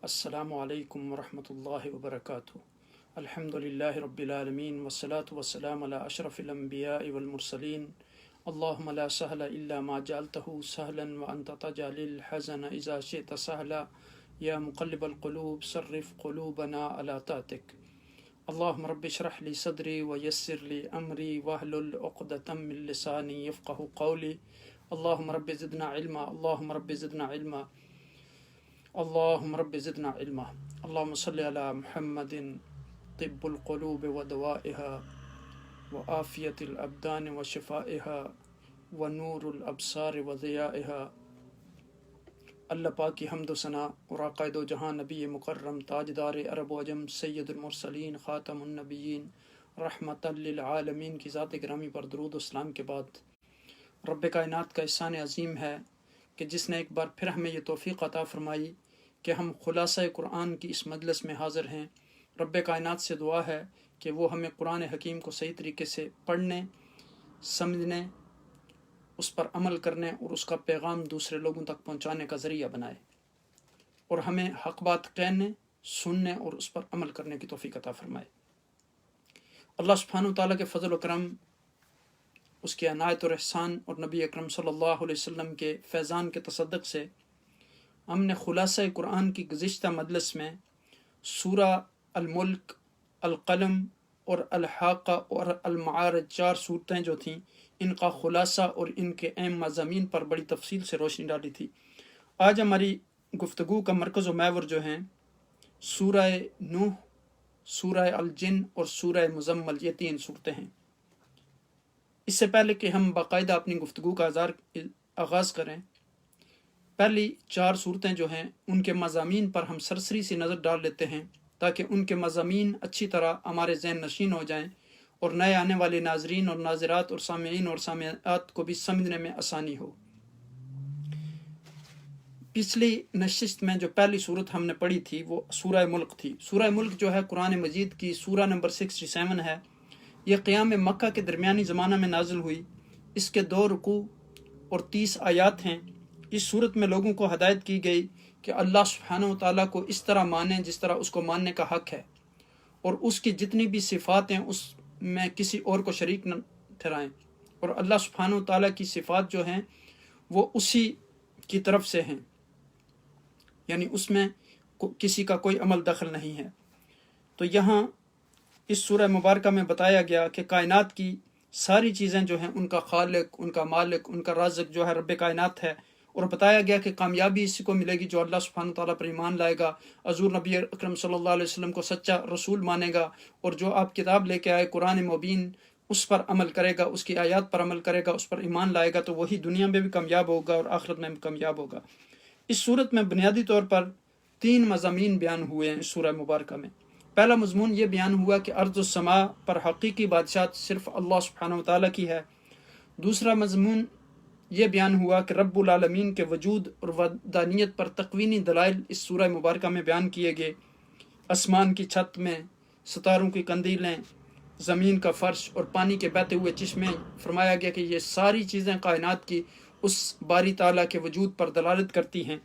السلام علیکم ورحمۃ اللہ وبرکاتہ۔ الحمد للہ رب العالمین والصلاة والسلام علی اشرف الانبیاء والمرسلین۔ اللہم لا سہل الا ما جعلتہ سہلا وانت تجعل الحزن اذا شئت سہلا یا مقلب القلوب صرف قلوبنا علی طاعتک۔ اللہم رب اشرح لی صدری ویسر لی امری واحلل عقدۃ من لسانی یفقہوا قولی۔ اللہم رب زدنا علما، اللہم رب زدنا علما، اللہم رب زدنا علما۔ اللہم صلی علی محمد طب القلوب ودوائها وعافیت الابدان وشفائها ونور الابصار وضیائها۔ اللہ پاک کی حمد و ثنا اور عقائد و جہاں نبی مکرم تاجدار عرب و عجم سید المرسلین خاتم النبیین رحمت للعالمین کی ذات گرامی پر درود و سلام کے بعد، رب کائنات کا احسان عظیم ہے کہ جس نے ایک بار پھر ہمیں یہ توفیق عطا فرمائی کہ ہم خلاصہ قرآن کی اس مجلس میں حاضر ہیں۔ رب کائنات سے دعا ہے کہ وہ ہمیں قرآن حکیم کو صحیح طریقے سے پڑھنے، سمجھنے، اس پر عمل کرنے اور اس کا پیغام دوسرے لوگوں تک پہنچانے کا ذریعہ بنائے، اور ہمیں حق بات کہنے، سننے اور اس پر عمل کرنے کی توفیق عطا فرمائے۔ اللہ سبحانہ وتعالیٰ کے فضل و کرم، اس کے عنایت اور احسان اور نبی اکرم صلی اللہ علیہ وسلم کے فیضان کے تصدق سے ہم نے خلاصہ قرآن کی گزشتہ مجلس میں سورہ الملک، القلم اور الحاقہ اور المعارج، 4 صورتیں جو تھیں، ان کا خلاصہ اور ان کے اہم مضامین پر بڑی تفصیل سے روشنی ڈالی تھی۔ آج ہماری گفتگو کا مرکز و محور جو ہیں سورہ نوح، سورہ الجن اور سورہ مزمل، یہ 3 صورتیں ہیں۔ اس سے پہلے کہ ہم باقاعدہ اپنی گفتگو کا آغاز کریں، پہلی 4 صورتیں جو ہیں ان کے مضامین پر ہم سرسری سی نظر ڈال لیتے ہیں تاکہ ان کے مضامین اچھی طرح ہمارے ذہن نشین ہو جائیں اور نئے آنے والے ناظرین اور ناظرات اور سامعین اور سامعات کو بھی سمجھنے میں آسانی ہو۔ پچھلی نشست میں جو پہلی صورت ہم نے پڑھی تھی وہ سورہ ملک تھی۔ سورہ ملک جو ہے قرآن مجید کی سورہ نمبر 67 ہے۔ یہ قیام مکہ کے درمیانی زمانہ میں نازل ہوئی۔ اس کے 2 رکوع اور 30 آیات ہیں۔ اس صورت میں لوگوں کو ہدایت کی گئی کہ اللہ سبحانہ وتعالیٰ کو اس طرح مانیں جس طرح اس کو ماننے کا حق ہے، اور اس کی جتنی بھی صفات ہیں اس میں کسی اور کو شریک نہ ٹھہرائیں، اور اللہ سبحانہ وتعالیٰ کی صفات جو ہیں وہ اسی کی طرف سے ہیں، یعنی اس میں کسی کا کوئی عمل دخل نہیں ہے۔ تو یہاں اس سورہ مبارکہ میں بتایا گیا کہ کائنات کی ساری چیزیں جو ہیں ان کا خالق، ان کا مالک، ان کا رازق جو ہے رب کائنات ہے، اور بتایا گیا کہ کامیابی اسی کو ملے گی جو اللہ سبحانہ تعالیٰ پر ایمان لائے گا، حضور نبی اکرم صلی اللہ علیہ وسلم کو سچا رسول مانے گا، اور جو آپ کتاب لے کے آئے قرآن مبین اس پر عمل کرے گا، اس کی آیات پر عمل کرے گا، اس پر ایمان لائے گا، تو وہی دنیا میں بھی کامیاب ہوگا اور آخرت میں بھی کامیاب ہوگا۔ اس صورت میں بنیادی طور پر 3 مضامین بیان ہوئے ہیں اس سورہ مبارکہ میں۔ پہلا مضمون یہ بیان ہوا کہ ارض و سما پر حقیقی بادشاہت صرف اللہ سبحانہ وتعالیٰ کی ہے۔ دوسرا مضمون یہ بیان ہوا کہ رب العالمین کے وجود اور وحدانیت پر تقوینی دلائل اس سورہ مبارکہ میں بیان کیے گئے۔ آسمان کی چھت میں ستاروں کی کندیلیں، زمین کا فرش اور پانی کے بہتے ہوئے چشمے، فرمایا گیا کہ یہ ساری چیزیں کائنات کی اس باری تعالیٰ کے وجود پر دلالت کرتی ہیں۔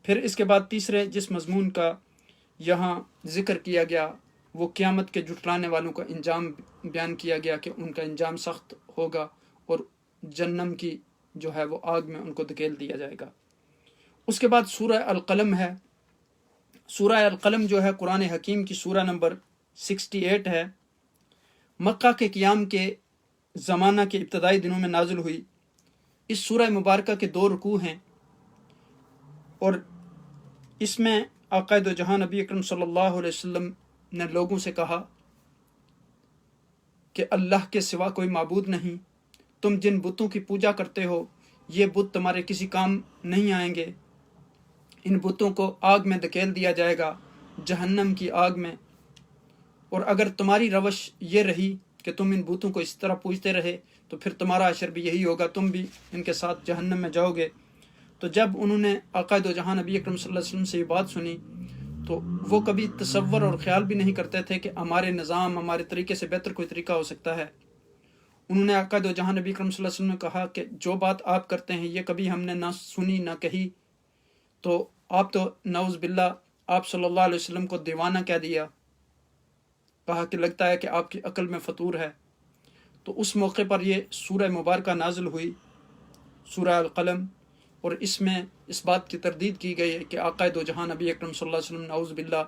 پھر اس کے بعد تیسرے جس مضمون کا یہاں ذکر کیا گیا وہ قیامت کے جھٹلانے والوں کا انجام بیان کیا گیا کہ ان کا انجام سخت ہوگا اور جہنم کی جو ہے وہ آگ میں ان کو دھکیل دیا جائے گا۔ اس کے بعد سورہ القلم ہے۔ سورہ القلم جو ہے قرآن حکیم کی سورہ نمبر 68 ہے۔ مکہ کے قیام کے زمانہ کے ابتدائی دنوں میں نازل ہوئی۔ اس سورہ مبارکہ کے 2 رکوع ہیں، اور اس میں عقائد و جہاں نبی اکرم صلی اللہ علیہ وسلم نے لوگوں سے کہا کہ اللہ کے سوا کوئی معبود نہیں، تم جن بتوں کی پوجا کرتے ہو یہ بت تمہارے کسی کام نہیں آئیں گے، ان بتوں کو آگ میں دھکیل دیا جائے گا، جہنم کی آگ میں، اور اگر تمہاری روش یہ رہی کہ تم ان بتوں کو اس طرح پوجتے رہے تو پھر تمہارا حشر بھی یہی ہوگا، تم بھی ان کے ساتھ جہنم میں جاؤ گے۔ تو جب انہوں نے عقائد و جہاں نبی اکرم صلی اللہ علیہ وسلم سے یہ بات سنی تو وہ کبھی تصور اور خیال بھی نہیں کرتے تھے کہ ہمارے نظام، ہمارے طریقے سے بہتر کوئی طریقہ ہو سکتا ہے۔ انہوں نے عقائد و جہاں نبی اکرم صلی اللہ علیہ وسلم نے کہا کہ جو بات آپ کرتے ہیں یہ کبھی ہم نے نہ سنی نہ کہی، تو آپ تو نعوذ باللہ آپ صلی اللہ علیہ وسلم کو دیوانہ کہہ دیا، کہا کہ لگتا ہے کہ آپ کی عقل میں فطور ہے۔ تو اس موقع پر یہ سورہ مبارکہ نازل ہوئی، سورہ القلم، اور اس میں اس بات کی تردید کی گئی ہے کہ آقا دو جہاں نبی اکرم صلی اللہ علیہ وسلم نعوذ باللہ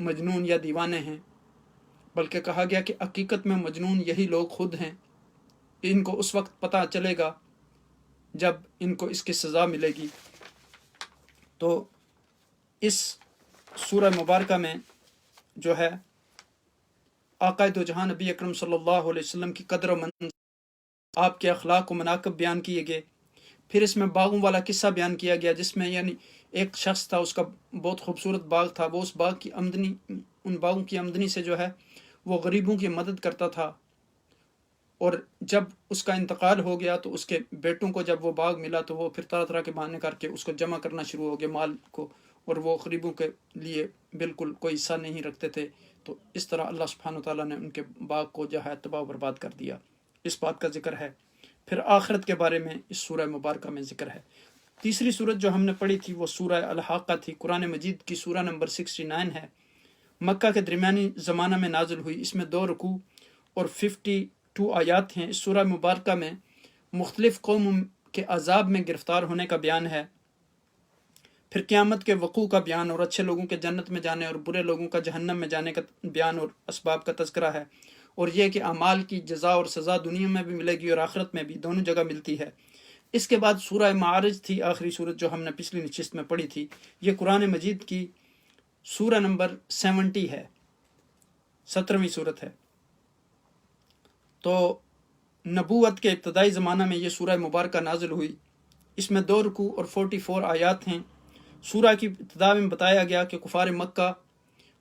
مجنون یا دیوانے ہیں، بلکہ کہا گیا کہ حقیقت میں مجنون یہی لوگ خود ہیں، ان کو اس وقت پتہ چلے گا جب ان کو اس کی سزا ملے گی۔ تو اس سورہ مبارکہ میں جو ہے آقا دو جہاں نبی اکرم صلی اللہ علیہ وسلم کی قدر و منزلت، آپ کے اخلاق و مناقب بیان کیے گئے۔ پھر اس میں باغوں والا قصہ بیان کیا گیا، جس میں یعنی ایک شخص تھا، اس کا بہت خوبصورت باغ تھا، وہ اس باغ کی آمدنی، ان باغوں کی آمدنی سے جو ہے وہ غریبوں کی مدد کرتا تھا، اور جب اس کا انتقال ہو گیا تو اس کے بیٹوں کو جب وہ باغ ملا تو وہ پھر طرح طرح کے بہانے کر کے اس کو جمع کرنا شروع ہو گئے مال کو، اور وہ غریبوں کے لیے بالکل کوئی حصہ نہیں رکھتے تھے۔ تو اس طرح اللہ سبحانہ وتعالیٰ نے ان کے باغ کو جو ہے تباہ و برباد کر دیا، اس بات کا ذکر ہے۔ پھر آخرت کے بارے میں اس سورہ مبارکہ میں ذکر ہے۔ تیسری سورت جو ہم نے پڑھی تھی وہ سورہ الحاقہ تھی، قرآن مجید کی سورہ نمبر 69 ہے، مکہ کے درمیانی زمانہ میں نازل ہوئی۔ اس میں 2 رکوع اور 52 آیات ہیں۔ اس سورہ مبارکہ میں مختلف قوموں کے عذاب میں گرفتار ہونے کا بیان ہے، پھر قیامت کے وقوع کا بیان، اور اچھے لوگوں کے جنت میں جانے اور برے لوگوں کا جہنم میں جانے کا بیان اور اسباب کا تذکرہ ہے، اور یہ کہ اعمال کی جزا اور سزا دنیا میں بھی ملے گی اور آخرت میں بھی، دونوں جگہ ملتی ہے۔ اس کے بعد سورہ معارج تھی، آخری سورت جو ہم نے پچھلی نشست میں پڑھی تھی۔ یہ قرآن مجید کی سورہ نمبر 70 ہے، 17ویں سورت ہے۔ تو نبوت کے ابتدائی زمانہ میں یہ سورہ مبارکہ نازل ہوئی۔ اس میں 2 رکوع اور 44 آیات ہیں۔ سورہ کی ابتدا میں بتایا گیا کہ کفار مکہ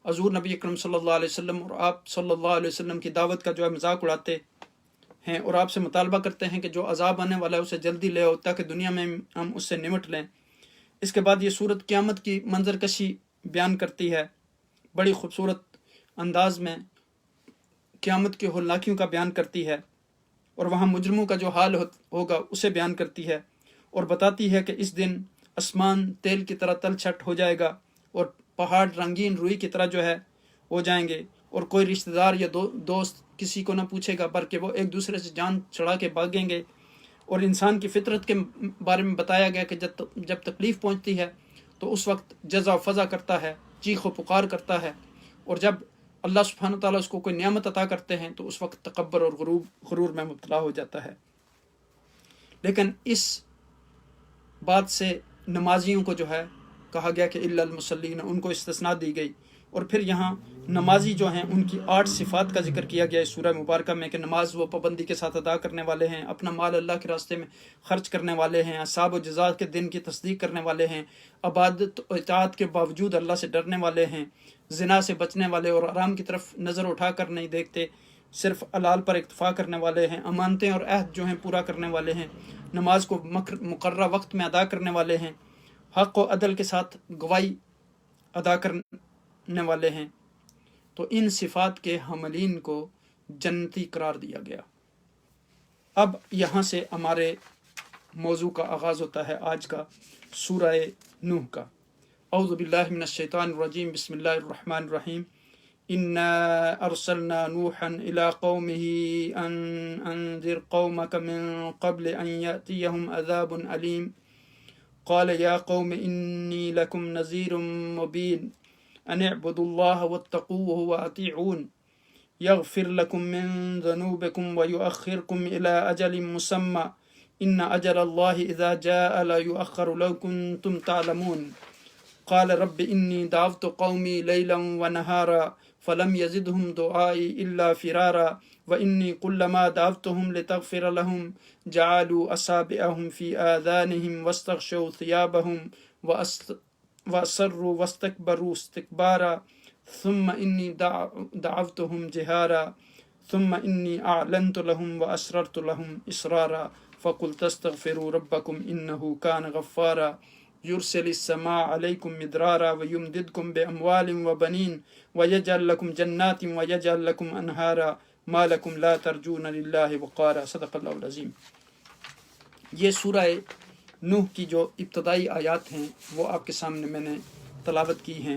حضور نبی اکرم صلی اللہ علیہ وسلم اور آپ صلی اللہ علیہ وسلم کی دعوت کا جو ہے مذاق اڑاتے ہیں، اور آپ سے مطالبہ کرتے ہیں کہ جو عذاب آنے والا ہے اسے جلدی لے آؤ تاکہ دنیا میں ہم اس سے نمٹ لیں۔ اس کے بعد یہ سورت قیامت کی منظر کشی بیان کرتی ہے، بڑی خوبصورت انداز میں قیامت کی ہولناکیوں کا بیان کرتی ہے، اور وہاں مجرموں کا جو حال ہوگا اسے بیان کرتی ہے، اور بتاتی ہے کہ اس دن آسمان تیل کی طرح تل چھٹ ہو جائے گا، اور پہاڑ رنگین روئی کی طرح جو ہے ہو جائیں گے، اور کوئی رشتہ دار یا دوست کسی کو نہ پوچھے گا، بلکہ وہ ایک دوسرے سے جان چھڑا کے بھاگیں گے۔ اور انسان کی فطرت کے بارے میں بتایا گیا کہ جب تکلیف پہنچتی ہے تو اس وقت جزا و فضا کرتا ہے، چیخ و پکار کرتا ہے، اور جب اللہ سبحانہ تعالیٰ اس کو کوئی نعمت عطا کرتے ہیں تو اس وقت تکبر اور غرور میں مبتلا ہو جاتا ہے۔ لیکن اس بات سے نمازیوں کو جو ہے کہا گیا کہ الا المصلین، ان کو استثناء دی گئی۔ اور پھر یہاں نمازی جو ہیں ان کی 8 صفات کا ذکر کیا گیا اس سورہ مبارکہ میں، کہ نماز وہ پابندی کے ساتھ ادا کرنے والے ہیں، اپنا مال اللہ کے راستے میں خرچ کرنے والے ہیں، حساب و جزا کے دن کی تصدیق کرنے والے ہیں، عبادت و اطاعت کے باوجود اللہ سے ڈرنے والے ہیں، زنا سے بچنے والے اور حرام کی طرف نظر اٹھا کر نہیں دیکھتے، صرف حلال پر اکتفا کرنے والے ہیں، امانتیں اور عہد جو ہیں پورا کرنے والے ہیں، نماز کو مقررہ وقت میں ادا کرنے والے ہیں، حق و عدل کے ساتھ گواہی ادا کرنے والے ہیں۔ تو ان صفات کے حاملین کو جنتی قرار دیا گیا۔ اب یہاں سے ہمارے موضوع کا آغاز ہوتا ہے آج کا، سورہ نوح کا۔ اعوذ باللہ من الشیطان الرجیم، بسم اللہ الرحمن الرحیم۔ انا ارسلنا نوحا الى قومه ان انذر قومك من قبل ان يأتيهم عذاب علیم قال يا قوم انی لکم نذیر مبین ان اعبدوا الله واتقوه واطیعون یغفر لکم من ذنوبکم ویؤخرکم الى اجل مسمى ان اجل الله اذا جاء لا يؤخر لو كنتم تعلمون قال رب انی دعوت قومی لیلا ونہارا فلم يزدهم دعائی الا فرارا وانی كلما دعوتهم لتغفر لهم جعلوا اصابعهم في آذانهم واستغشوا ثيابهم وأصروا واستكبروا استكبارا ثم إني دعوتهم جهارا ثم إني أعلنت لهم وأسررت لهم إسرارا فقلت استغفروا ربكم إنه كان غفارا يرسل السماء عليكم مدرارا ويمددكم بأموال وبنين ويجعل لكم جنات ويجعل لكم أنهارا ما لكم لا ترجون لله وقارا صدق اللہ العظیم۔ یہ سورہ نوح کی جو ابتدائی آیات ہیں وہ آپ کے سامنے میں نے تلاوت کی ہیں۔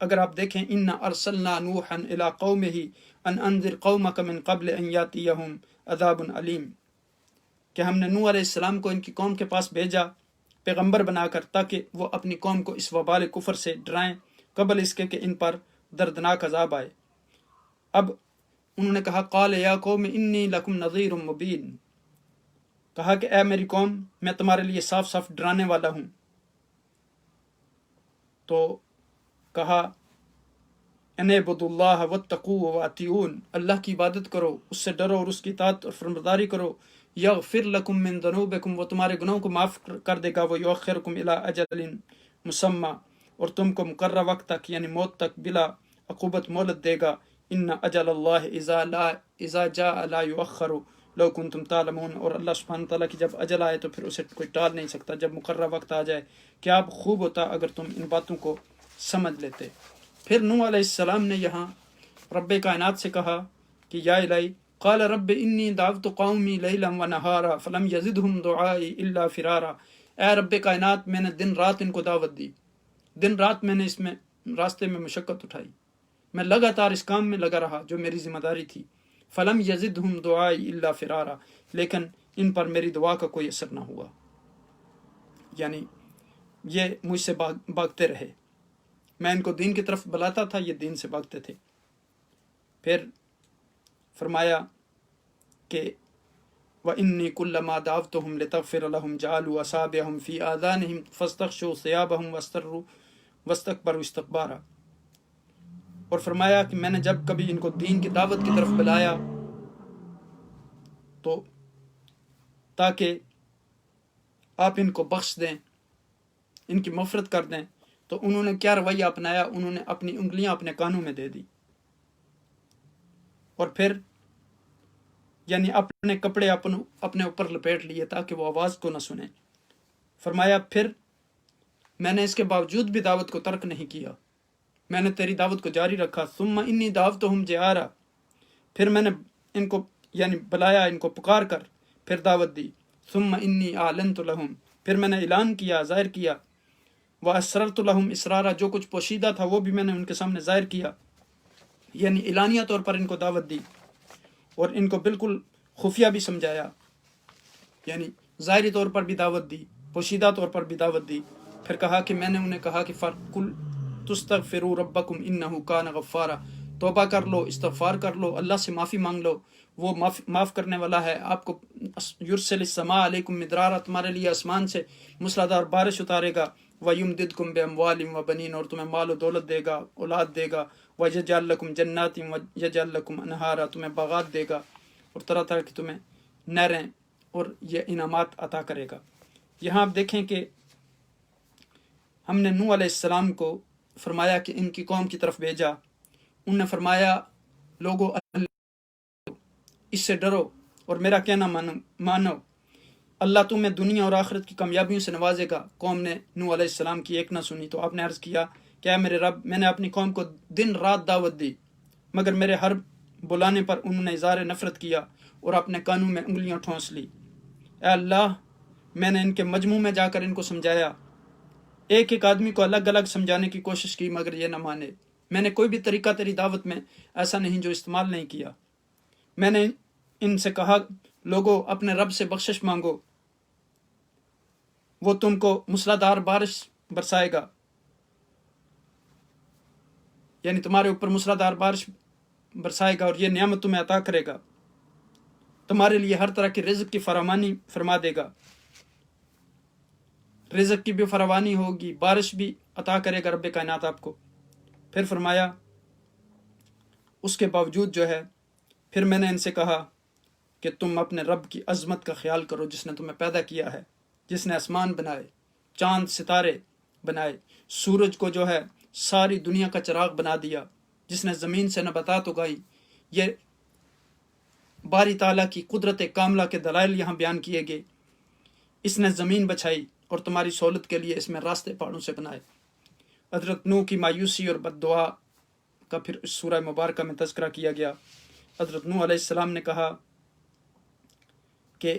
اگر آپ دیکھیں انا ارسلنا نوحا الی قومہ ان انذر قومک من قبل ان یاتیہم عذاب علیم، کہ ہم نے نوح علیہ السلام کو ان کی قوم کے پاس بھیجا پیغمبر بنا کر، تاکہ وہ اپنی قوم کو اس وبال کفر سے ڈرائیں قبل اس کے کہ ان پر دردناک عذاب آئے۔ اب انہوں نے کہا قال یا قوم انی لکم نذیر مبین، کہا کہ اے میری قوم میں تمہارے لیے صاف صاف ڈرانے والا ہوں۔ تو کہا ان اعبدوا اللہ واتقوا واطیعون، اللہ کی عبادت کرو، اس سے ڈرو اور اس کی اطاعت اور فرمانبرداری کرو۔ یغفر لکم من ذنوبکم، وہ تمہارے گناہوں کو معاف کر دے گا۔ وہ یؤخرکم الی اجل مسمى، اور تم کو مقررہ وقت تک یعنی موت تک بلا عقوبت مہلت دے گا۔ ان اجل اللہ اذا جاء لا یؤخر لو کنتم تعلمون، اور اللہ سبحانہ تعالیٰ کی جب اجل آئے تو پھر اسے کوئی ٹال نہیں سکتا، جب مقررہ وقت آ جائے۔ کیا اب خوب ہوتا اگر تم ان باتوں کو سمجھ لیتے۔ پھر نوح علیہ السلام نے یہاں رب کائنات سے کہا کہ یا الہی، قال رب انی دعوت قومی لیلا ونہارا فلم یزدہم دعائی الا فرارا، اے رب کائنات میں نے دن رات ان کو دعوت دی، دن رات میں نے اس میں راستے میں مشقت اٹھائی، میں لگاتار اس کام میں لگا رہا جو میری ذمہ داری تھی۔ فلم یزدہم دعائی الا فرارا، لیکن ان پر میری دعا کا کوئی اثر نہ ہوا، یعنی یہ مجھ سے بھاگتے رہے، میں ان کو دین کی طرف بلاتا تھا، یہ دین سے بھاگتے تھے۔ پھر فرمایا کہ وَإِنِّي كُلَّمَا دَعَوْتُهُمْ لِتَغْفِرَ لَهُمْ جَعَلُوا أَصَابِعَهُمْ فِي آذَانِهِمْ فَاسْتَغْشَوْا ثِيَابَهُمْ وَاسْتَكْبَرُوا اسْتِكْبَارًا، اور فرمایا کہ میں نے جب کبھی ان کو دین کی دعوت کی طرف بلایا تو تاکہ آپ ان کو بخش دیں، ان کی مغفرت کر دیں، تو انہوں نے کیا رویہ اپنایا، انہوں نے اپنی انگلیاں اپنے کانوں میں دے دی، اور پھر یعنی اپنے کپڑے اپنے اوپر لپیٹ لیے تاکہ وہ آواز کو نہ سنیں۔ فرمایا پھر میں نے اس کے باوجود بھی دعوت کو ترک نہیں کیا، میں نے تیری دعوت کو جاری رکھا۔ ثم انی دعوتہم جہارا، پھر میں نے ان کو یعنی بلایا، ان کو پکار کر پھر دعوت دی۔ ثم انی اعلنت لہم، پھر میں نے اعلان کیا، ظاہر کیا۔ واسررت لہم اسرارا، جو کچھ پوشیدہ تھا وہ بھی میں نے ان کے سامنے ظاہر کیا، یعنی اعلانیہ طور پر ان کو دعوت دی، اور ان کو بالکل خفیہ بھی سمجھایا، یعنی ظاہری طور پر بھی دعوت دی، پوشیدہ طور پر بھی دعوت دی۔ پھر کہا کہ میں نے انہیں کہا کہ فَقُلْ تُسْتَغْفِرُوا رَبَّكُمْ إِنَّهُ كَانَ غَفَّارًا، توبہ کر لو، استغفار کر لو، اللہ سے معافی مانگ لو، وہ معاف کرنے والا ہے۔ آپ کو یرسل السماء علیکم مدرارا، تمہارے لیے آسمان سے موسلادھار بارش اتارے گا۔ وَيُمْدِدْكُمْ بِأَمْوَالٍ وَبَنِينَ، اور تمہیں مال و دولت دے گا، اولاد دے گا۔ وَيَجْعَلْ لَكُمْ جَنَّاتٍ وَيَجْعَلْ لَكُمْ أَنْهَارًا، تمہیں باغات دے گا اور طرح طرح کی تمہیں نہریں اور یہ انعامات عطا کرے گا۔ یہاں آپ دیکھیں کہ ہم نے نوح علیہ السلام کو فرمایا کہ ان کی قوم کی طرف بھیجا، انہوں نے فرمایا لوگو اس سے ڈرو اور میرا کہنا مانو، اللہ تمہیں دنیا اور آخرت کی کامیابیوں سے نوازے گا۔ قوم نے نوح علیہ السلام کی ایک نہ سنی، تو آپ نے عرض کیا کہ اے میرے رب، میں نے اپنی قوم کو دن رات دعوت دی، مگر میرے ہر بلانے پر انہوں نے اظہار نفرت کیا اور اپنے کانوں میں انگلیاں ٹھونس لی۔ اے اللہ، میں نے ان کے مجمع میں جا کر ان کو سمجھایا، ایک ایک آدمی کو الگ الگ سمجھانے کی کوشش کی، مگر یہ نہ مانے۔ میں نے کوئی بھی طریقہ تیری دعوت میں ایسا نہیں جو استعمال نہیں کیا۔ میں نے ان سے کہا لوگو اپنے رب سے بخشش مانگو، وہ تم کو موسلادھار بارش برسائے گا، یعنی تمہارے اوپر موسلادھار بارش برسائے گا اور یہ نعمت تمہیں عطا کرے گا، تمہارے لیے ہر طرح کی رزق کی فراوانی فرما دے گا، رزق کی بھی فراوانی ہوگی، بارش بھی عطا کرے گا رب کائنات آپ کو۔ پھر فرمایا اس کے باوجود جو ہے پھر میں نے ان سے کہا کہ تم اپنے رب کی عظمت کا خیال کرو، جس نے تمہیں پیدا کیا ہے، جس نے آسمان بنائے، چاند ستارے بنائے، سورج کو جو ہے ساری دنیا کا چراغ بنا دیا، جس نے زمین سے نباتات اگائی۔ یہ باری تعالیٰ کی قدرت کاملہ کے دلائل یہاں بیان کیے گئے۔ اس نے زمین بچھائی اور تمہاری سہولت کے لیے اس میں راستے پہاڑوں سے بنائے۔ حضرت نوح کی مایوسی اور بد دعا کا پھر اس سورہ مبارکہ میں تذکرہ کیا گیا۔ حضرت نوح علیہ السلام نے کہا کہ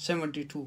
72,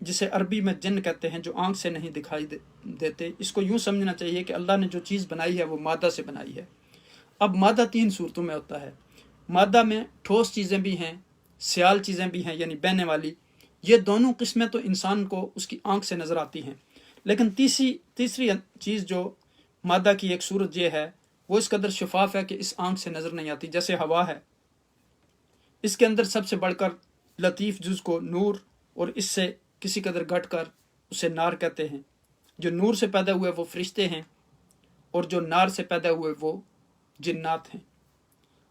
جسے عربی میں جن کہتے ہیں، جو آنکھ سے نہیں دکھائی دیتے، اس کو یوں سمجھنا چاہیے کہ اللہ نے جو چیز بنائی ہے وہ مادہ سے بنائی ہے۔ اب مادہ 3 صورتوں میں ہوتا ہے۔ مادہ میں ٹھوس چیزیں بھی ہیں، سیال چیزیں بھی ہیں یعنی بہنے والی، یہ دونوں قسمیں تو انسان کو اس کی آنکھ سے نظر آتی ہیں، لیکن تیسری چیز جو مادہ کی ایک صورت یہ ہے، وہ اس قدر شفاف ہے کہ اس آنکھ سے نظر نہیں آتی، جیسے ہوا ہے۔ اس کے اندر سب سے بڑھ کر لطیف جز کو نور، اور اس سے کسی قدر گھٹ کر اسے نار کہتے ہیں۔ جو نور سے پیدا ہوئے وہ فرشتے ہیں، اور جو نار سے پیدا ہوئے وہ جنات ہیں۔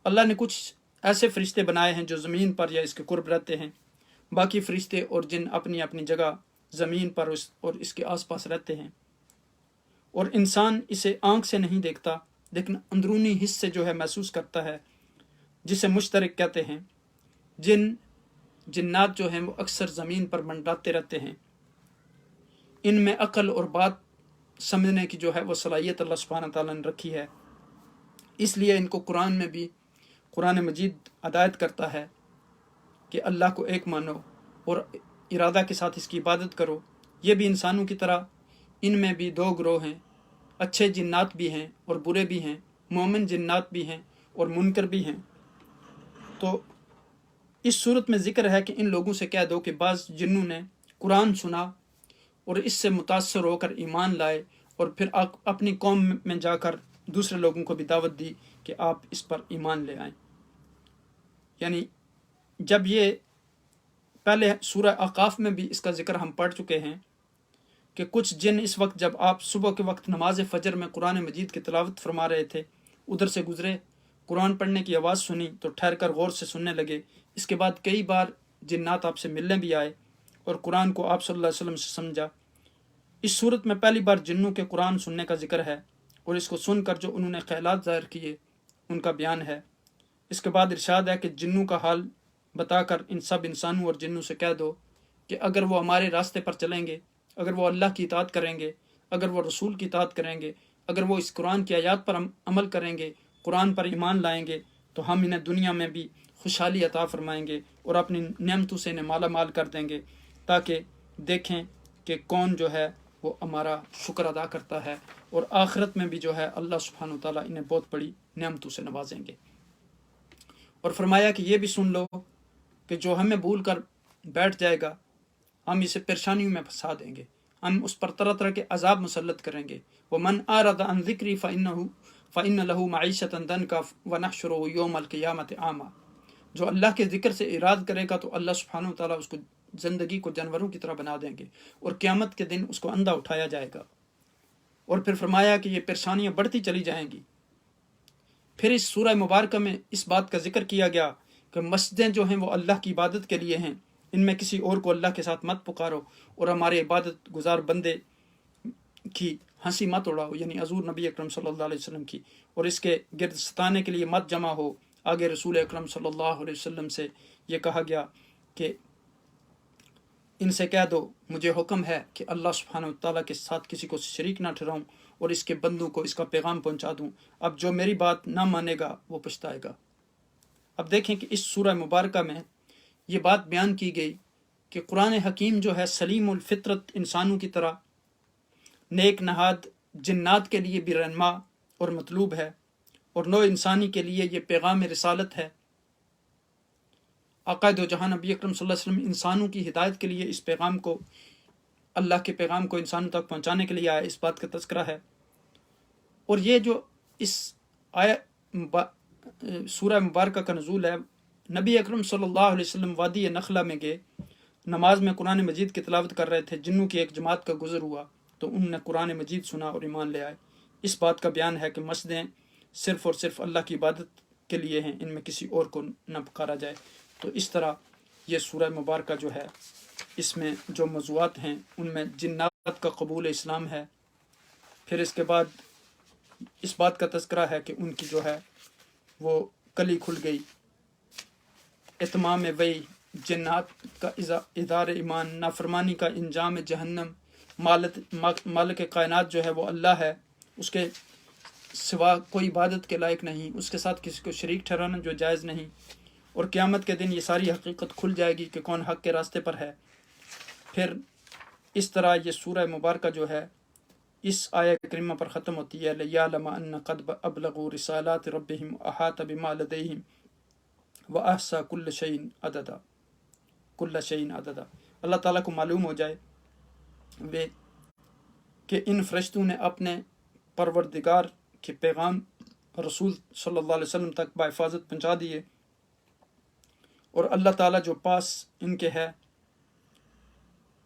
اللہ نے کچھ ایسے فرشتے بنائے ہیں جو زمین پر یا اس کے قرب رہتے ہیں، باقی فرشتے اور جن اپنی اپنی جگہ زمین پر اور اس کے آس پاس رہتے ہیں، اور انسان اسے آنکھ سے نہیں دیکھتا لیکن اندرونی حص سے جو ہے محسوس کرتا ہے، جسے مشترک کہتے ہیں۔ جنات جو ہیں وہ اکثر زمین پر منڈراتے رہتے ہیں، ان میں عقل اور بات سمجھنے کی جو ہے وہ صلاحیت اللہ سبحانہ تعالیٰ نے رکھی ہے، اس لیے ان کو قرآن میں بھی قرآن مجید ہدایت کرتا ہے کہ اللہ کو ایک مانو اور ارادہ کے ساتھ اس کی عبادت کرو۔ یہ بھی انسانوں کی طرح ان میں بھی 2 گروہ ہیں، اچھے جنات بھی ہیں اور برے بھی ہیں، مومن جنات بھی ہیں اور منکر بھی ہیں۔ تو اس صورت میں ذکر ہے کہ ان لوگوں سے کہہ دو کہ بعض جنوں نے قرآن سنا اور اس سے متاثر ہو کر ایمان لائے، اور پھر اپنی قوم میں جا کر دوسرے لوگوں کو بھی دعوت دی کہ آپ اس پر ایمان لے آئیں۔ یعنی جب یہ پہلے سورہ احقاف میں بھی اس کا ذکر ہم پڑھ چکے ہیں کہ کچھ جن اس وقت جب آپ صبح کے وقت نماز فجر میں قرآن مجید کی تلاوت فرما رہے تھے، ادھر سے گزرے، قرآن پڑھنے کی آواز سنی تو ٹھہر کر غور سے سننے لگے۔ اس کے بعد کئی بار جنات آپ سے ملنے بھی آئے اور قرآن کو آپ صلی اللہ علیہ وسلم سے سمجھا۔ اس صورت میں پہلی بار جنوں کے قرآن سننے کا ذکر ہے، اور اس کو سن کر جو انہوں نے خیالات ظاہر کیے ان کا بیان ہے۔ اس کے بعد ارشاد ہے کہ جنوں کا حال بتا کر ان سب انسانوں اور جنوں سے کہہ دو کہ اگر وہ ہمارے راستے پر چلیں گے، اگر وہ اللہ کی اطاعت کریں گے، اگر وہ رسول کی اطاعت کریں گے، اگر وہ اس قرآن کی آیات پر عمل کریں گے، قرآن پر ایمان لائیں گے، تو ہم انہیں دنیا میں بھی خوشحالی عطا فرمائیں گے اور اپنی نعمتوں سے انہیں مالا مال کر دیں گے، تاکہ دیکھیں کہ کون جو ہے وہ ہمارا شکر ادا کرتا ہے، اور آخرت میں بھی جو ہے اللہ سبحانہ وتعالیٰ انہیں بہت بڑی نعمتوں سے نوازیں گے۔ اور فرمایا کہ یہ بھی سن لو کہ جو ہمیں بھول کر بیٹھ جائے گا، ہم اسے پریشانیوں میں پھنسا دیں گے، ہم اس پر طرح طرح کے عذاب مسلط کریں گے۔ وَمَنْ أَعْرَضَ عَنْ ذِكْرِي فَإِنَّ لَهُ مَعِيشَةً ضَنْكًا وَنَحْشُرُهُ يَوْمَ الْقِيَامَةِ أَعْمَىٰ۔ جو اللہ کے ذکر سے اعراض کرے گا تو اللہ سبحانہ وتعالیٰ اس کو زندگی کو جانوروں کی طرح بنا دیں گے، اور قیامت کے دن اس کو اندھا اٹھایا جائے گا۔ اور پھر فرمایا کہ یہ پریشانیاں بڑھتی چلی جائیں گی۔ پھر اس سورہ مبارکہ میں اس بات کا ذکر کیا گیا کہ مسجدیں جو ہیں وہ اللہ کی عبادت کے لیے ہیں، ان میں کسی اور کو اللہ کے ساتھ مت پکارو، اور ہمارے عبادت گزار بندے کی ہنسی مت اڑاؤ، یعنی حضور نبی اکرم صلی اللہ علیہ وسلم کی، اور اس کے گرد ستانے کے لیے مت جمع ہو۔ آگے رسول اکرم صلی اللہ علیہ وسلم سے یہ کہا گیا کہ ان سے کہہ دو مجھے حکم ہے کہ اللہ سبحانہ وتعالیٰ کے ساتھ کسی کو شریک نہ ٹھہراؤں اور اس کے بندوں کو اس کا پیغام پہنچا دوں۔ اب جو میری بات نہ مانے گا وہ پچھتائے گا۔ اب دیکھیں کہ اس سورہ مبارکہ میں یہ بات بیان کی گئی کہ قرآن حکیم جو ہے سلیم الفطرت انسانوں کی طرح نیک نہاد جنات کے لیے بھی رہنما اور مطلوب ہے، اور نوع انسانی کے لیے یہ پیغام رسالت ہے۔ آقا دو جہاں نبی اکرم صلی اللہ علیہ وسلم انسانوں کی ہدایت کے لیے اس پیغام کو، اللہ کے پیغام کو انسانوں تک پہنچانے کے لیے آیا، اس بات کا تذکرہ ہے۔ اور یہ جو اس سورہ مبارکہ کا نزول ہے، نبی اکرم صلی اللہ علیہ وسلم وادی نخلہ میں گئے، نماز میں قرآن مجید کی تلاوت کر رہے تھے، جنوں کی ایک جماعت کا گزر ہوا تو انہوں نے قرآن مجید سنا اور ایمان لے آئے۔ اس بات کا بیان ہے کہ مسجدیں صرف اور صرف اللہ کی عبادت کے لیے ہیں، ان میں کسی اور کو نہ پکارا جائے۔ تو اس طرح یہ سورہ مبارکہ جو ہے، اس میں جو موضوعات ہیں ان میں جنات کا قبول اسلام ہے۔ پھر اس کے بعد اس بات کا تذکرہ ہے کہ ان کی جو ہے وہ کلی کھل گئی، اتمام وحی، جنات کا اظہار ایمان، نافرمانی کا انجام جہنم، مالک کائنات جو ہے وہ اللہ ہے، اس کے سوا کوئی عبادت کے لائق نہیں، اس کے ساتھ کسی کو شریک ٹھہرانا جو جائز نہیں، اور قیامت کے دن یہ ساری حقیقت کھل جائے گی کہ کون حق کے راستے پر ہے۔ پھر اس طرح یہ سورہ مبارکہ جو ہے اس آیہ کریمہ پر ختم ہوتی ہے لِيَعْلَمَ أَنَّ قَدْ أَبْلَغُوا رِسَالَاتِ رَبِّهِمْ وَأَحَاطَ بِمَا لَدَيْهِمْ وَأَحْصَىٰ كُلَّ شَيْءٍ عَدَدًا اللہ تعالیٰ کو معلوم ہو جائے کہ ان فرشتوں نے اپنے پروردگار کے پیغام رسول صلی اللہ علیہ وسلم تک بحفاظت پہنچا دیے، اور اللہ تعالیٰ جو پاس ان کے ہے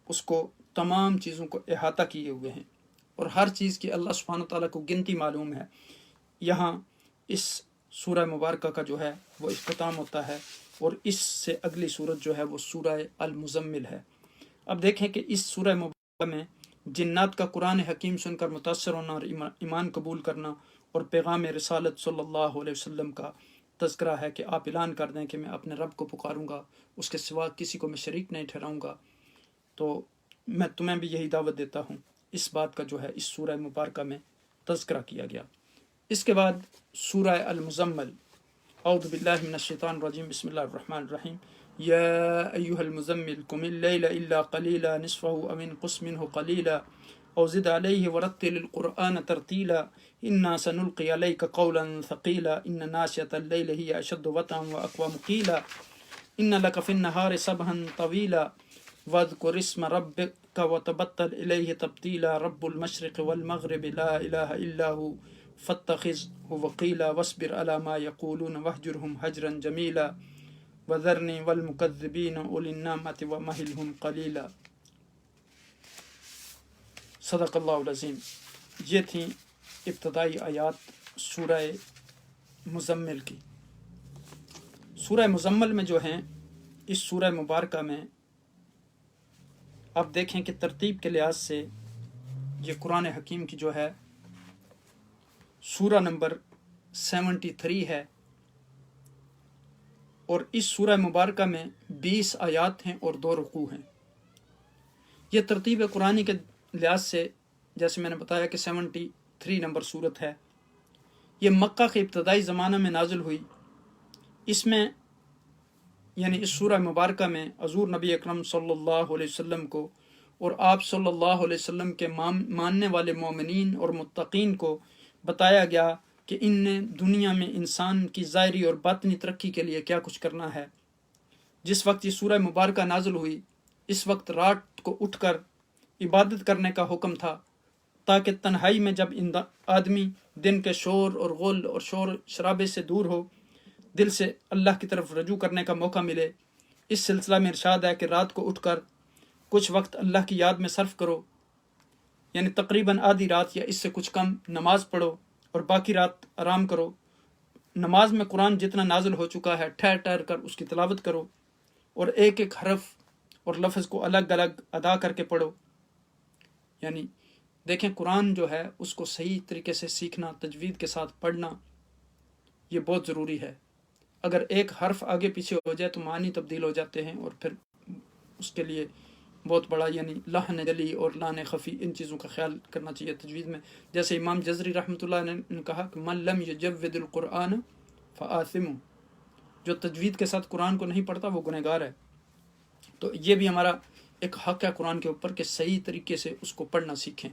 اس کو تمام چیزوں کو احاطہ کیے ہوئے ہیں، اور ہر چیز کی اللہ سبحانہ تعالیٰ کو گنتی معلوم ہے۔ یہاں اس سورہ مبارکہ کا جو ہے وہ اختتام ہوتا ہے، اور اس سے اگلی سورت جو ہے وہ سورہ المزمل ہے۔ اب دیکھیں کہ اس سورہ مبارکہ میں جنات کا قرآن حکیم سن کر متاثر ہونا اور ایمان قبول کرنا، اور پیغام رسالت صلی اللہ علیہ وسلم کا تذکرہ ہے کہ آپ اعلان کر دیں کہ میں اپنے رب کو پکاروں گا، اس کے سوا کسی کو میں شریک نہیں ٹھہراؤں گا۔ تو میں تمہیں بھی یہی دعوت دیتا ہوں، اس بات کا جو ہے اس سورہ مبارکہ میں تذکرہ کیا گیا۔ اس کے بعد سورہ المزمل، اعوذ باللہ من الشیطان الرجیم، بسم اللہ الرحمن الرحیم، یا ایہا المزمل قم اللیل الا قلیلا نصفہ او انقص منہ قلیلا او زد علیہ ورتل القرآن ترتیلا انا سنلقی علیک قولا ثقیلا ان ناشئۃ اللیل ہی اشد وطئا واقوم قیلا ان لک فی النہار سبحا طویلا واذکر اسم ربک وتبتل الیہ تبتیلا رب المشرق والمغرب لا الہ الا ہو فاتخذہ وقیلا واصبر علی ما یقولون واہجرہم حجرا جمیلا وذرنی والمکذبین اولی النعمۃ ومہلہم قلیلا۔ صدق اللہ العظیم۔ یہ تھیں ابتدائی آیات سورہ مزمل کی۔ سورہ مزمل میں جو ہیں اس سورہ مبارکہ میں آپ دیکھیں کہ ترتیب کے لحاظ سے یہ قرآن حکیم کی جو ہے سورہ نمبر 73 ہے، اور اس سورہ مبارکہ میں 20 آیات ہیں اور 2 رکوع ہیں۔ یہ ترتیب قرآنی کے لحاظ سے جیسے میں نے بتایا کہ 73 نمبر سورت ہے۔ یہ مکہ کے ابتدائی زمانہ میں نازل ہوئی۔ اس میں یعنی اس سورہ مبارکہ میں حضور نبی اکرم صلی اللہ علیہ وسلم کو اور آپ صلی اللہ علیہ وسلم کے ماننے والے مومنین اور متقین کو بتایا گیا کہ ان نے دنیا میں انسان کی ظاہری اور باطنی ترقی کے لیے کیا کچھ کرنا ہے۔ جس وقت یہ سورہ مبارکہ نازل ہوئی اس وقت رات کو اٹھ کر عبادت کرنے کا حکم تھا، تاکہ تنہائی میں جب آدمی دن کے شور اور غل اور شور شرابے سے دور ہو، دل سے اللہ کی طرف رجوع کرنے کا موقع ملے۔ اس سلسلہ میں ارشاد ہے کہ رات کو اٹھ کر کچھ وقت اللہ کی یاد میں صرف کرو، یعنی تقریباً آدھی رات یا اس سے کچھ کم نماز پڑھو اور باقی رات آرام کرو۔ نماز میں قرآن جتنا نازل ہو چکا ہے ٹھہر ٹھہر کر اس کی تلاوت کرو، اور ایک ایک حرف اور لفظ کو الگ الگ ادا کر کے پڑھو۔ یعنی دیکھیں قرآن جو ہے اس کو صحیح طریقے سے سیکھنا، تجوید کے ساتھ پڑھنا یہ بہت ضروری ہے۔ اگر ایک حرف آگے پیچھے ہو جائے تو معنی تبدیل ہو جاتے ہیں، اور پھر اس کے لیے بہت بڑا یعنی لحن جلی اور لان خفی ان چیزوں کا خیال کرنا چاہیے تجوید میں۔ جیسے امام جزری رحمۃ اللہ نے کہا کہ من لم یجود القرآن فآثم، جو تجوید کے ساتھ قرآن کو نہیں پڑھتا وہ گنہگار ہے۔ تو یہ بھی ہمارا ایک حق ہے قرآن کے اوپر کہ صحیح طریقے سے اس کو پڑھنا سیکھیں۔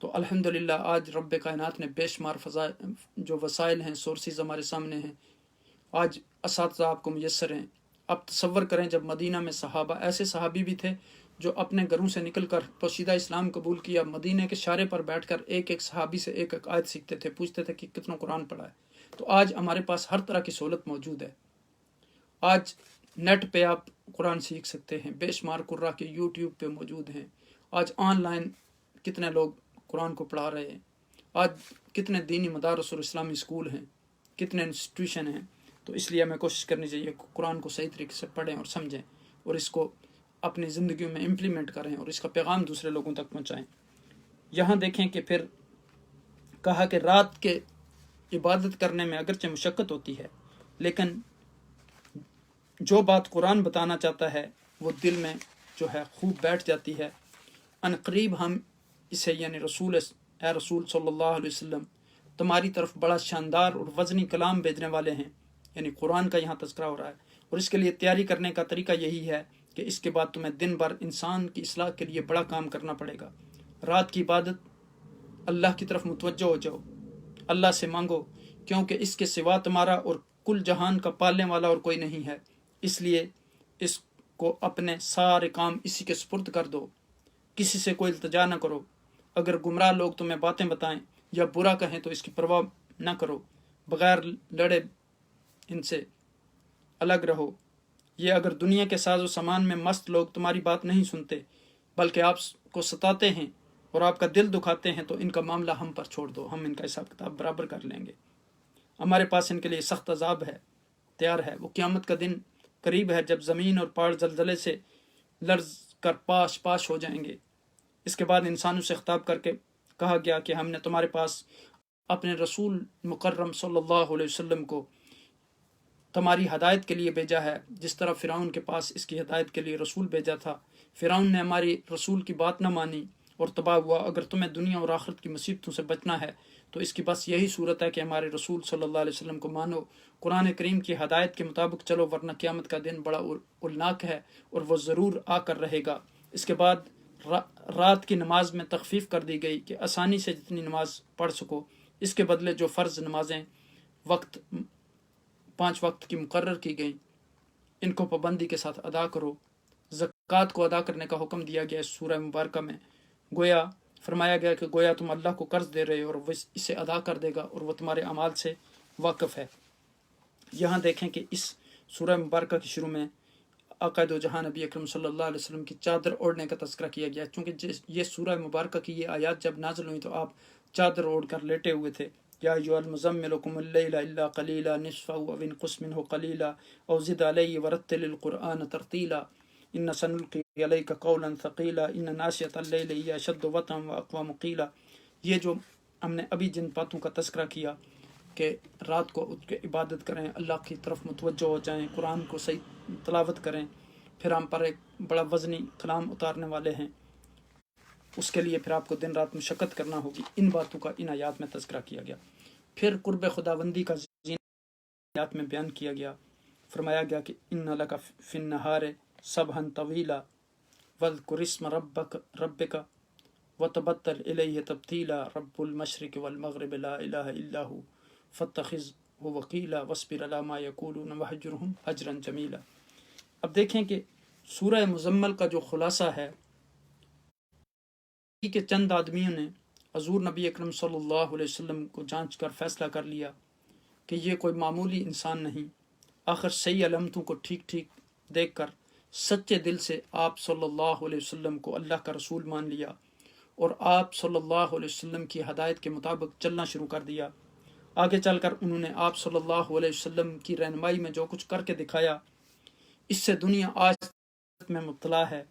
تو الحمدللہ آج رب کائنات نے بے شمار جو وسائل ہیں، سورسز ہمارے سامنے ہیں، آج اساتذہ آپ کو میسر ہیں۔ آپ تصور کریں جب مدینہ میں صحابہ، ایسے صحابی بھی تھے جو اپنے گھروں سے نکل کر پوشیدہ اسلام قبول کیا، مدینہ کے شارے پر بیٹھ کر ایک ایک صحابی سے ایک ایک آیت سیکھتے تھے، پوچھتے تھے کہ کتنا قرآن پڑھا ہے۔ تو آج ہمارے پاس ہر طرح کی سہولت موجود ہے۔ آج نیٹ پہ آپ قرآن سیکھ سکتے ہیں، بے شمار قرآن کے یوٹیوب پہ موجود ہیں۔ آج آن لائن کتنے لوگ قرآن کو پڑھا رہے ہیں۔ آج کتنے دینی مدارس اور اسلامی اسکول ہیں، کتنے انسٹیٹیوشن ہیں۔ تو اس لیے ہمیں کوشش کرنی چاہیے کہ قرآن کو صحیح طریقے سے پڑھیں اور سمجھیں، اور اس کو اپنی زندگیوں میں امپلیمنٹ کریں اور اس کا پیغام دوسرے لوگوں تک پہنچائیں۔ یہاں دیکھیں کہ پھر کہا کہ رات کے عبادت کرنے میں اگرچہ مشقت ہوتی ہے، لیکن جو بات قرآن بتانا چاہتا ہے وہ دل میں جو ہے خوب بیٹھ جاتی ہے۔ ان قریب ہم اسے یعنی اے رسول صلی اللہ علیہ وسلم تمہاری طرف بڑا شاندار اور وزنی کلام بھیجنے والے ہیں، یعنی قرآن کا یہاں تذکرہ ہو رہا ہے، اور اس کے لیے تیاری کرنے کا طریقہ یہی ہے کہ اس کے بعد تمہیں دن بھر انسان کی اصلاح کے لیے بڑا کام کرنا پڑے گا۔ رات کی عبادت اللہ کی طرف متوجہ ہو جاؤ، اللہ سے مانگو، کیونکہ اس کے سوا تمہارا اور کل جہان کا پالنے والا اور کوئی نہیں ہے، اس لیے اس کو اپنے سارے کام اسی کے سپرد کر دو، کسی سے کوئی التجا نہ کرو۔ اگر گمراہ لوگ تمہیں باتیں بتائیں یا برا کہیں تو اس کی پرواہ نہ کرو، بغیر لڑے ان سے الگ رہو۔ یہ اگر دنیا کے ساز و سامان میں مست لوگ تمہاری بات نہیں سنتے بلکہ آپ کو ستاتے ہیں اور آپ کا دل دکھاتے ہیں تو ان کا معاملہ ہم پر چھوڑ دو، ہم ان کا حساب کتاب برابر کر لیں گے۔ ہمارے پاس ان کے لیے سخت عذاب ہے، تیار ہے۔ وہ قیامت کا دن قریب ہے جب زمین اور پہاڑ زلزلے سے لرز کر پاش پاش ہو جائیں گے۔ اس کے بعد انسانوں سے خطاب کر کے کہا گیا کہ ہم نے تمہارے پاس اپنے رسول مکرم صلی اللہ علیہ وسلم کو تمہاری ہدایت کے لیے بھیجا ہے، جس طرح فرعون کے پاس اس کی ہدایت کے لیے رسول بھیجا تھا۔ فرعون نے ہماری رسول کی بات نہ مانی اور تباہ ہوا۔ اگر تمہیں دنیا اور آخرت کی مصیبتوں سے بچنا ہے تو اس کی بس یہی صورت ہے کہ ہمارے رسول صلی اللہ علیہ وسلم کو مانو، قرآن کریم کی ہدایت کے مطابق چلو، ورنہ قیامت کا دن بڑا اولناک ہے اور وہ ضرور آ کر رہے گا۔ اس کے بعد رات کی نماز میں تخفیف کر دی گئی کہ آسانی سے جتنی نماز پڑھ سکو، اس کے بدلے جو فرض نمازیں 5 وقت کی مقرر کی گئیں ان کو پابندی کے ساتھ ادا کرو۔ زکوٰۃ کو ادا کرنے کا حکم دیا گیا اس سورہ مبارکہ میں، گویا فرمایا گیا کہ گویا تم اللہ کو قرض دے رہے ہو اور وہ اسے ادا کر دے گا اور وہ تمہارے اعمال سے واقف ہے۔ یہاں دیکھیں کہ اس سورہ مبارکہ کی شروع میں آقا دو جہاں نبی اکرم صلی اللہ علیہ وسلم کی چادر اوڑھنے کا تذکرہ کیا گیا، چونکہ یہ سورہ مبارکہ کی یہ آیات جب نازل ہوئی تو آپ چادر اوڑھ کر لیٹے ہوئے تھے۔ یا ایھا المزمل قم اللیل الا قلیلا نصفہ او انقص منہ قلیلا او زد علیہ ورتل القرآن ترتیلا ان سنلقی علیک قولا ثقیلا ان ناشئۃ اللیل ہی اشد وطئا واقوم قیلا۔ یہ جو ہم نے ابھی جن باتوں کا تذکرہ کیا کہ رات کو اٹھ کے عبادت کریں، اللہ کی طرف متوجہ ہو جائیں، قرآن کو صحیح تلاوت کریں، پھر ہم پر ایک بڑا وزنی کلام اتارنے والے ہیں، اس کے لیے پھر آپ کو دن رات مشقت کرنا ہوگی، ان باتوں کا ان آیات میں تذکرہ کیا گیا۔ پھر قرب خداوندی کا آیات میں بیان کیا گیا، فرمایا گیا کہ ان لک فی النہار سبحا طویلا واذکر اسم ربک وتبتل الیہ تبتیلا رب المشرق والمغرب لا الہ الا ہو فاتخذہ وکیلا واصبر علی ما یقولون واہجرہم ہجرا جمیلا۔ اب دیکھیں کہ سورہ مزمل کا جو خلاصہ ہے کہ چند آدمیوں نے حضور نبی اکرم صلی اللہ علیہ وسلم کو جانچ کر فیصلہ کر لیا کہ یہ کوئی معمولی انسان نہیں، آخر صحیح علامتوں کو ٹھیک ٹھیک دیکھ کر سچے دل سے آپ صلی اللہ علیہ وسلم کو اللہ کا رسول مان لیا اور آپ صلی اللہ علیہ وسلم کی ہدایت کے مطابق چلنا شروع کر دیا۔ آگے چل کر انہوں نے آپ صلی اللہ علیہ وسلم کی رہنمائی میں جو کچھ کر کے دکھایا، اس سے دنیا آج میں مبتلا ہے۔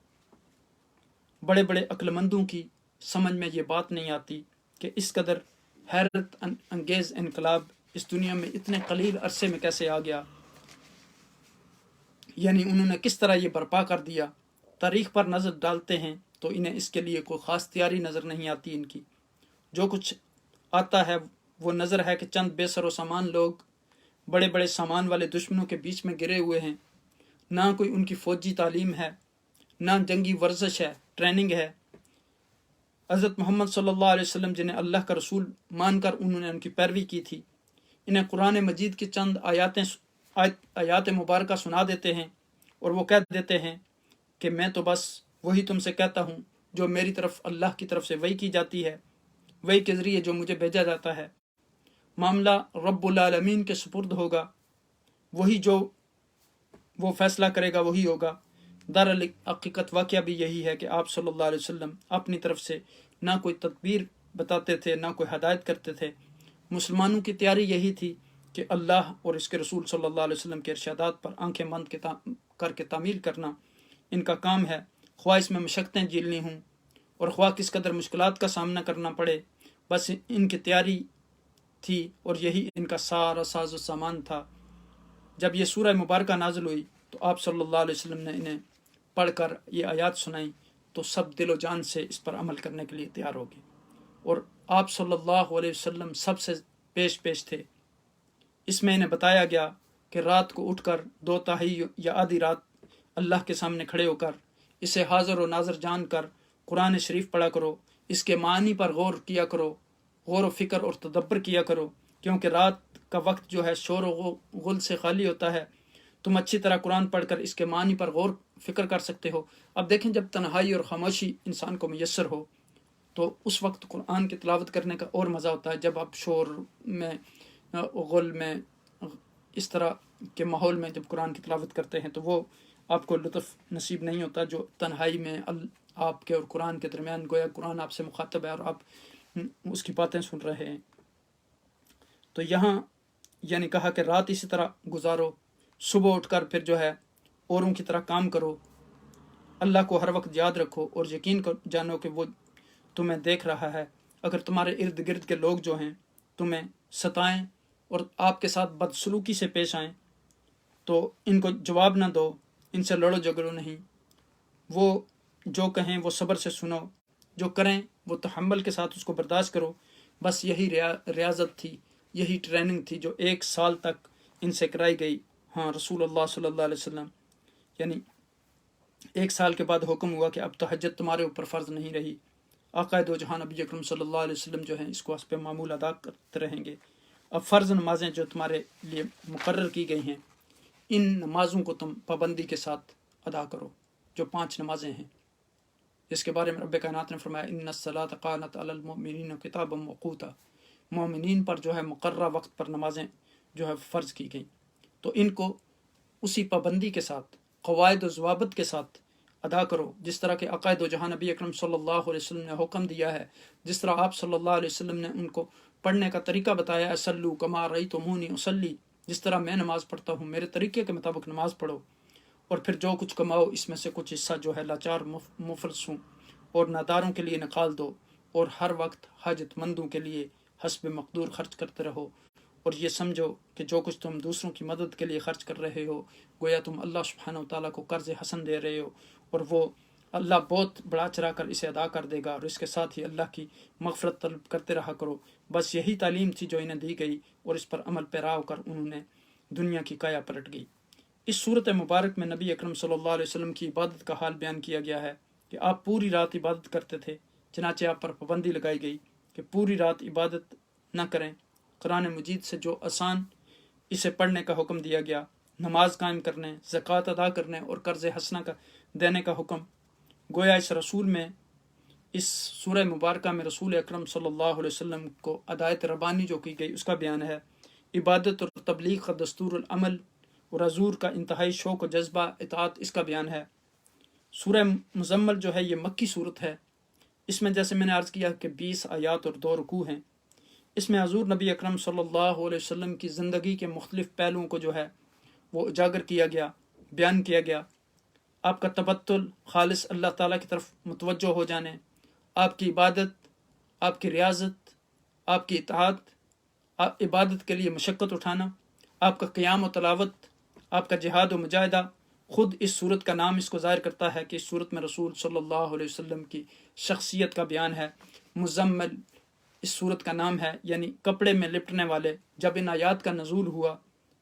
بڑے بڑے عقل مندوں کی سمجھ میں یہ بات نہیں آتی کہ اس قدر حیرت انگیز انقلاب اس دنیا میں اتنے قلیل عرصے میں کیسے آ گیا، یعنی انہوں نے کس طرح یہ برپا کر دیا۔ تاریخ پر نظر ڈالتے ہیں تو انہیں اس کے لیے کوئی خاص تیاری نظر نہیں آتی ان کی۔ جو کچھ آتا ہے وہ نظر ہے کہ چند بے سر و سامان لوگ بڑے بڑے سامان والے دشمنوں کے بیچ میں گرے ہوئے ہیں، نہ کوئی ان کی فوجی تعلیم ہے، نہ جنگی ورزش ہے، ٹریننگ ہے۔ حضرت محمد صلی اللہ علیہ وسلم جنہیں اللہ کا رسول مان کر انہوں نے ان کی پیروی کی تھی، انہیں قرآن مجید کی چند آیات مبارکہ سنا دیتے ہیں اور وہ کہہ دیتے ہیں کہ میں تو بس وہی تم سے کہتا ہوں جو میری طرف اللہ کی طرف سے وحی کی جاتی ہے، وحی کے ذریعے جو مجھے بھیجا جاتا ہے، معاملہ رب العالمین کے سپرد ہوگا، وہی جو وہ فیصلہ کرے گا وہی ہوگا۔ حقیقت واقعہ بھی یہی ہے کہ آپ صلی اللہ علیہ وسلم اپنی طرف سے نہ کوئی تدبیر بتاتے تھے، نہ کوئی ہدایت کرتے تھے۔ مسلمانوں کی تیاری یہی تھی کہ اللہ اور اس کے رسول صلی اللہ علیہ وسلم کے ارشادات پر آنکھیں بند کر کے تعمیل کرنا ان کا کام ہے، خواہ اس میں مشقتیں جھیلنی ہوں اور خواہ کس قدر مشکلات کا سامنا کرنا پڑے، بس ان کی تیاری تھی اور یہی ان کا سارا ساز و سامان تھا۔ جب یہ سورہ مبارکہ نازل ہوئی تو آپ صلی اللہ علیہ وسلم نے انہیں پڑھ کر یہ آیات سنائیں تو سب دل و جان سے اس پر عمل کرنے کے لیے تیار ہو گئے، اور آپ صلی اللہ علیہ وسلم سب سے پیش تھے۔ اس میں انہیں بتایا گیا کہ رات کو اٹھ کر 2/3 یا آدھی رات اللہ کے سامنے کھڑے ہو کر اسے حاضر و ناظر جان کر قرآن شریف پڑھا کرو، اس کے معنی پر غور کیا کرو، غور و فکر اور تدبر کیا کرو، کیونکہ رات کا وقت جو ہے شور و غل سے خالی ہوتا ہے۔ تم اچھی طرح قرآن پڑھ کر اس کے معنی پر غور فکر کر سکتے ہو۔ اب دیکھیں، جب تنہائی اور خاموشی انسان کو میسر ہو تو اس وقت قرآن کی تلاوت کرنے کا اور مزہ ہوتا ہے۔ جب آپ شور میں، غل میں، اس طرح کے ماحول میں جب قرآن کی تلاوت کرتے ہیں تو وہ آپ کو لطف نصیب نہیں ہوتا جو تنہائی میں آپ کے اور قرآن کے درمیان، گویا قرآن آپ سے مخاطب ہے اور آپ اس کی باتیں سن رہے ہیں۔ تو یہاں یعنی کہا کہ رات اسی طرح گزارو، صبح اٹھ کر پھر جو ہے اوروں کی طرح کام کرو، اللہ کو ہر وقت یاد رکھو اور یقین جانو کہ وہ تمہیں دیکھ رہا ہے۔ اگر تمہارے ارد گرد کے لوگ جو ہیں تمہیں ستائیں اور آپ کے ساتھ بدسلوکی سے پیش آئیں تو ان کو جواب نہ دو، ان سے لڑو جھگڑو نہیں، وہ جو کہیں وہ صبر سے سنو، جو کریں وہ تحمل کے ساتھ اس کو برداشت کرو۔ بس یہی ریاضت تھی، یہی ٹریننگ تھی جو 1 سال تک ان سے کرائی گئی۔ ہاں، رسول اللہ صلی اللہ علیہ وسلم، یعنی 1 سال کے بعد حکم ہوا کہ اب تہجد تمہارے اوپر فرض نہیں رہی۔ آقا دو جہاں نبی اکرم صلی اللہ علیہ وسلم جو ہیں اس کو حسب معمول ادا کرتے رہیں گے۔ اب فرض نمازیں جو تمہارے لیے مقرر کی گئی ہیں، ان نمازوں کو تم پابندی کے ساتھ ادا کرو، جو 5 نمازیں ہیں، جس کے بارے میں رب کائنات نے فرمایا ان الصلاۃ کانت علی المؤمنین کتابا موقوتا، مومنین پر جو ہے مقررہ وقت پر نمازیں جو ہے فرض کی گئیں۔ تو ان کو اسی پابندی کے ساتھ، قواعد و ضوابط کے ساتھ ادا کرو، جس طرح کہ آقا دو جہاں نبی اکرم صلی اللہ علیہ وسلم نے حکم دیا ہے، جس طرح آپ صلی اللہ علیہ وسلم نے ان کو پڑھنے کا طریقہ بتایا ہے، صلو کما رأیتمونی اصلی، جس طرح میں نماز پڑھتا ہوں میرے طریقے کے مطابق نماز پڑھو، اور پھر جو کچھ کماؤ اس میں سے کچھ حصہ جو ہے لاچار مفلسوں اور ناداروں کے لیے نکال دو، اور ہر وقت حاجت مندوں کے لیے حسب مقدور خرچ کرتے رہو، اور یہ سمجھو کہ جو کچھ تم دوسروں کی مدد کے لیے خرچ کر رہے ہو گویا تم اللہ سبحانہ وتعالیٰ کو قرض حسن دے رہے ہو، اور وہ اللہ بہت بڑا چڑھا کر اسے ادا کر دے گا، اور اس کے ساتھ ہی اللہ کی مغفرت طلب کرتے رہا کرو۔ بس یہی تعلیم تھی جو انہیں دی گئی، اور اس پر عمل پیرا ہو کر انہوں نے دنیا کی کایا پلٹ گئی۔ اس صورت مبارک میں نبی اکرم صلی اللہ علیہ وسلم کی عبادت کا حال بیان کیا گیا ہے کہ آپ پوری رات عبادت کرتے تھے، چنانچہ آپ پر پابندی لگائی گئی کہ پوری رات عبادت نہ کریں۔ قرآن مجید سے جو آسان اسے پڑھنے کا حکم دیا گیا، نماز قائم کرنے، زکوٰۃ ادا کرنے اور قرض حسنہ کا دینے کا حکم، گویا اس رسول میں، اس سورہ مبارکہ میں رسول اکرم صلی اللہ علیہ وسلم کو ہدایت ربانی جو کی گئی اس کا بیان ہے۔ عبادت اور تبلیغ کا دستور العمل اور حضور کا انتہائی شوق و جذبہ اطاعت اس کا بیان ہے۔ سورہ مزمل جو ہے یہ مکی صورت ہے، اس میں جیسے میں نے عرض کیا کہ 20 آیات اور 2 رکوع ہیں۔ اس میں حضور نبی اکرم صلی اللہ علیہ وسلم کی زندگی کے مختلف پہلوؤں کو جو ہے وہ اجاگر کیا گیا، بیان کیا گیا۔ آپ کا تبتل خالص اللہ تعالیٰ کی طرف متوجہ ہو جانے، آپ کی عبادت، آپ کی ریاضت، آپ کی اطاعت، عبادت کے لیے مشقت اٹھانا، آپ کا قیام و تلاوت، آپ کا جہاد و مجاہدہ، خود اس صورت کا نام اس کو ظاہر کرتا ہے کہ اس صورت میں رسول صلی اللہ علیہ وسلم کی شخصیت کا بیان ہے۔ مزمل اس صورت کا نام ہے، یعنی کپڑے میں لپٹنے والے۔ جب ان آیات کا نزول ہوا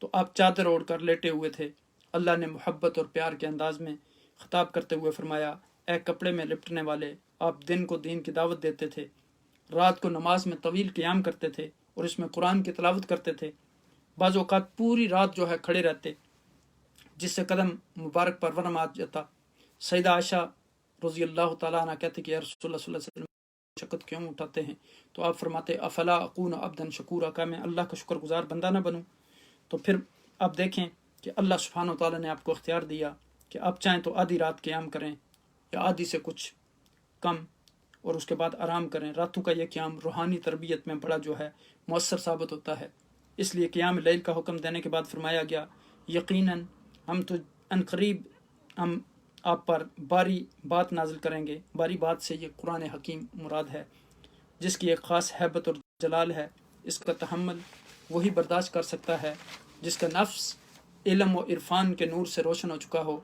تو آپ چادر اوڑھ کر لیٹے ہوئے تھے۔ اللہ نے محبت اور پیار کے انداز میں خطاب کرتے ہوئے فرمایا، اے کپڑے میں لپٹنے والے، آپ دن کو دین کی دعوت دیتے تھے، رات کو نماز میں طویل قیام کرتے تھے اور اس میں قرآن کی تلاوت کرتے تھے، بعض اوقات پوری رات جو ہے کھڑے رہتے جس سے قدم مبارک پر ورم آ جاتا۔ سیدہ عائشہ رضی اللہ تعالیٰ عنہ کہتے کہ یا رسول اللہ صلی اللہ علیہ وسلم مشقت کیوں اٹھاتے ہیں؟ تو آپ فرماتے افلا اکون عبدا شکورا، کا میں اللہ کا شکر گزار بندہ نہ بنوں؟ تو پھر آپ دیکھیں کہ اللہ سبحانہ وتعالیٰ نے آپ کو اختیار دیا کہ آپ چاہیں تو آدھی رات قیام کریں یا آدھی سے کچھ کم، اور اس کے بعد آرام کریں۔ راتوں کا یہ قیام روحانی تربیت میں بڑا جو ہے مؤثر ثابت ہوتا ہے، اس لیے قیام لیل کا حکم دینے کے بعد فرمایا گیا یقیناً ہم تو عنقریب ہم آپ پر باری بات نازل کریں گے۔ باری بات سے یہ قرآن حکیم مراد ہے، جس کی ایک خاص ہیبت اور جلال ہے۔ اس کا تحمل وہی برداشت کر سکتا ہے جس کا نفس علم و عرفان کے نور سے روشن ہو چکا ہو،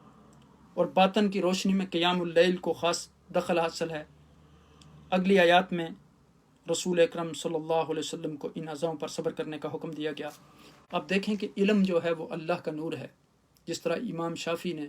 اور باطن کی روشنی میں قیام اللیل کو خاص دخل حاصل ہے۔ اگلی آیات میں رسول اکرم صلی اللہ علیہ وسلم کو ان اعضاؤں پر صبر کرنے کا حکم دیا گیا۔ اب دیکھیں کہ علم جو ہے وہ اللہ کا نور ہے، جس طرح امام شافعی نے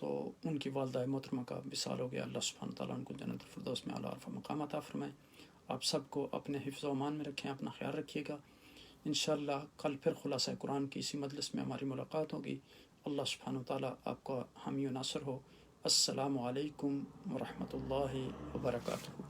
تو ان کی والدہ محترمہ کا وصال ہو گیا. اللہ سبحانہ تعالیٰ ان کو جنت الفردوس میں اعلیٰ عرفہ مقام عطا فرمائے. آپ سب کو اپنے حفظ و امان میں رکھیں, اپنا خیال رکھیے گا. انشاءاللہ کل پھر خلاصہ قرآن کی اسی مجلس میں ہماری ملاقات ہوگی. اللہ سبحانہ تعالیٰ آپ کو حامی و ناصر ہو. السلام علیکم ورحمۃ اللہ وبرکاتہ.